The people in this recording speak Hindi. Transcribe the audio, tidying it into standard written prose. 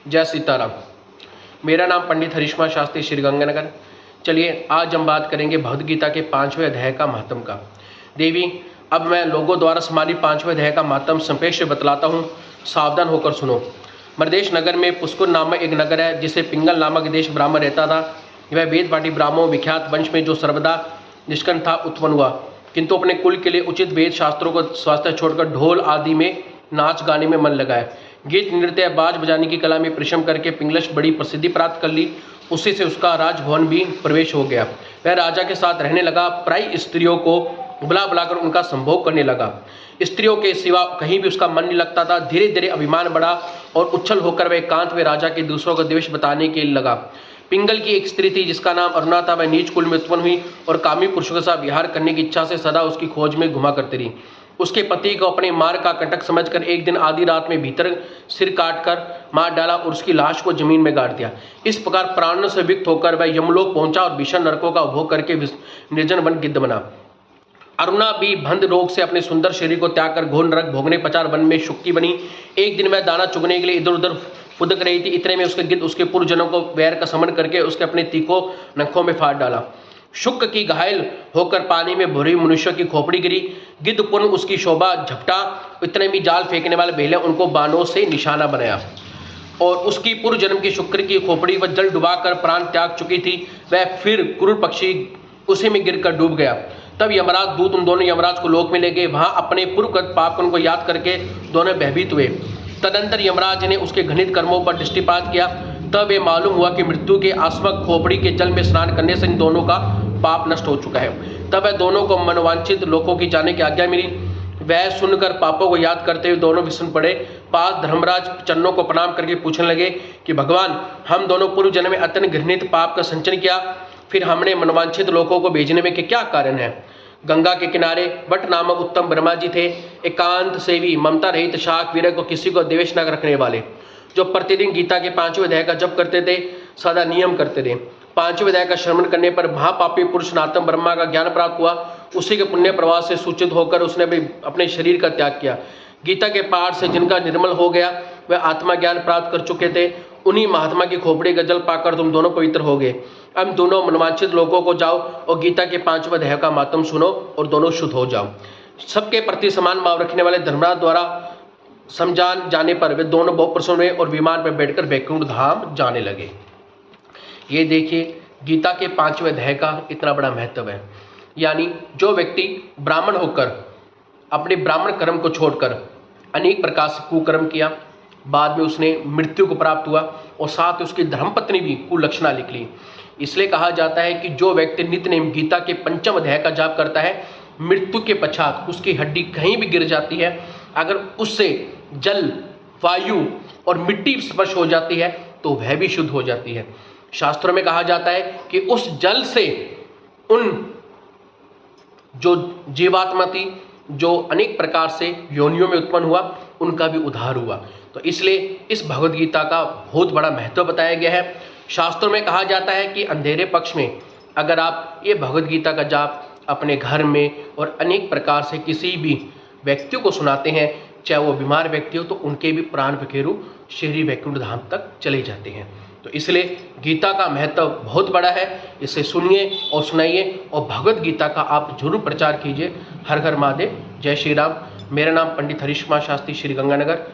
जय सीताराम। मेरा नाम पंडित हरीश शास्त्री, श्रीगंगानगर। चलिए आज हम बात करेंगे भगवद गीता के 5वें अध्याय का महत्व का। देवी, अब मैं लोगों द्वारा समानित 5वें अध्याय का महत्व संक्षेप से बतलाता हूँ, सावधान होकर सुनो। मरदेश नगर में पुष्कर नामक एक नगर है, जिसे पिंगल नामक देश ब्राह्मण रहता था। वह वेद पाठी ब्राह्मणों विख्यात वंश में जो सर्वदा निष्कंठ था उत्पन्न हुआ, किंतु अपने कुल के लिए उचित वेद शास्त्रों को स्वास्थ्य छोड़कर ढोल आदि में नाच गाने में मन लगाया। गीत नृत्य बाज बजाने की कला में परिश्रम करके पिंगलश बड़ी प्रसिद्धि प्राप्त कर ली। उसी से उसका राजभवन भी प्रवेश हो गया। वह राजा के साथ रहने लगा, प्राय स्त्रियों को बुला बुलाकर उनका संभोग करने लगा। स्त्रियों के सिवा कहीं भी उसका मन नहीं लगता था। धीरे धीरे अभिमान बढ़ा और उच्छल होकर वह एकांत में राजा के दूसरों को द्वेष बताने के लिए लगा। पिंगल की एक स्त्री थी जिसका नाम अरुणा था। वह नीच कुल में उत्पन्न हुई और कामी पुरुषों के साथ विहार करने की इच्छा से सदा उसकी खोज में घुमा करती रही। उसके पति को अपने मार का कंटक समझकर एक दिन आधी रात में भीतर सिर काटकर मार डाला और उसकी लाश को जमीन में गाड़ दिया। इस प्रकार प्राणों से विक्त होकर वह यमलोक पहुंचा और भीषण नरकों का उपभोग करके निर्जन वन गिद्ध बना। अरुणा भी बंध रोग से अपने सुंदर शरीर को त्याग कर घोर नरक भोगने पचार वन में शुक्की बनी। एक दिन वह दाना चुगने के लिए इधर उधर फुदक रही थी। इतने में उसके गिद्ध उसके पूर्वजनों को वैर का समन करके उसके अपने तीखों नखों में फाड़ डाला। शुक की घायल होकर पानी में भरी मनुष्य की खोपड़ी गिरी। गिद्ध पुनः उसकी शोभा झपटा। इतने में जाल फेंकने वाले बेले उनको बाणों से निशाना बनाया और उसकी पूर्व जन्म की शुक्र की खोपड़ी पर जल डुबाकर प्राण त्याग चुकी थी। वह फिर क्रूर पक्षी उसी में गिरकर डूब गया। तब यमराज दूत उन दोनों यमराज को लोक में ले गए। वहां अपने पूर्वकृत पाप को याद करके दोनों भयभीत हुए। तदंतर यमराज ने उसके घनित कर्मों पर दृष्टिपात किया। तब ये मालूम हुआ कि मृत्यु के आस्मक खोपड़ी के जल में स्नान करने से इन दोनों का पाप नष्ट हो चुका है। तब वह दोनों को मनोवांछित लोकों की जाने की आज्ञा मिली। वह सुनकर पापों को याद करते हुए दोनों विष्णु पड़े। पास धर्मराज चरणों को प्रणाम करके पूछने लगे कि भगवान, हम दोनों पूर्व जन्म में अत्यंत घृणित पाप का संचन किया, फिर हमने मनोवांछित लोकों को भेजने में क्या कारण है। गंगा के किनारे वट नामक उत्तम ब्रह्मा जी थे, एकांत सेवी, ममता रहित, शाक वीरक को किसी को द्वेष न रखने वाले, जो प्रतिदिन गीता के 5वें अध्याय का जप करते थे, सदा नियम करते थे। 5वें अध्याय का श्रवण करने पर महापापी पुरुष नातम ब्रह्मा का ज्ञान प्राप्त हुआ। उसी के पुण्य प्रवाह से सूचित होकर उसने भी अपने शरीर का त्याग किया। गीता के पाठ से जिनका निर्मल हो गया वह आत्मा ज्ञान प्राप्त कर चुके थे, उन्हीं महात्मा की खोपड़ी का जल पाकर तुम दोनों पवित्र हो गए। अब दोनों मनवांछित लोगों को जाओ और गीता के 5वें अध्याय का महत्व सुनो और दोनों शुद्ध हो जाओ। सबके प्रति समान भाव रखने वाले धर्मराज द्वारा समझान जाने पर वे दोनों बहुत प्रसन्न हुए और विमान पर बैठकर वैकुंठ धाम जाने लगे। ये देखिए, गीता के 5वें अध्याय का इतना बड़ा महत्व है। यानी जो व्यक्ति ब्राह्मण होकर अपने ब्राह्मण कर्म को छोड़कर अनेक प्रकार से कुकर्म किया, बाद में उसने मृत्यु को प्राप्त हुआ और साथ उसकी धर्मपत्नी भी कुलक्षणा निकली। इसलिए कहा जाता है कि जो व्यक्ति नित्य नेम गीता के 5वें अध्याय का जाप करता है, मृत्यु के पश्चात उसकी हड्डी कहीं भी गिर जाती है, अगर उससे जल, वायु और मिट्टी स्पर्श हो जाती है तो वह भी शुद्ध हो जाती है। शास्त्रों में कहा जाता है कि उस जल से उन जो जीवात्मा थी, जो अनेक प्रकार से योनियों में उत्पन्न हुआ, उनका भी उद्धार हुआ। तो इसलिए इस भगवद गीता का बहुत बड़ा महत्व बताया गया है। शास्त्रों में कहा जाता है कि अंधेरे पक्ष में अगर आप ये भगवद गीता का जाप अपने घर में और अनेक प्रकार से किसी भी व्यक्तियों को सुनाते हैं, चाहे वो बीमार व्यक्ति हो, तो उनके भी प्राण पखेरु शरीर वैकुंठ धाम तक चले जाते हैं। तो इसलिए गीता का महत्व बहुत बड़ा है। इसे सुनिए और सुनाइए और भगवद गीता का आप जरूर प्रचार कीजिए। हर हर महादेव, जय श्री राम। मेरा नाम पंडित हरीश शास्त्री, श्री गंगानगर।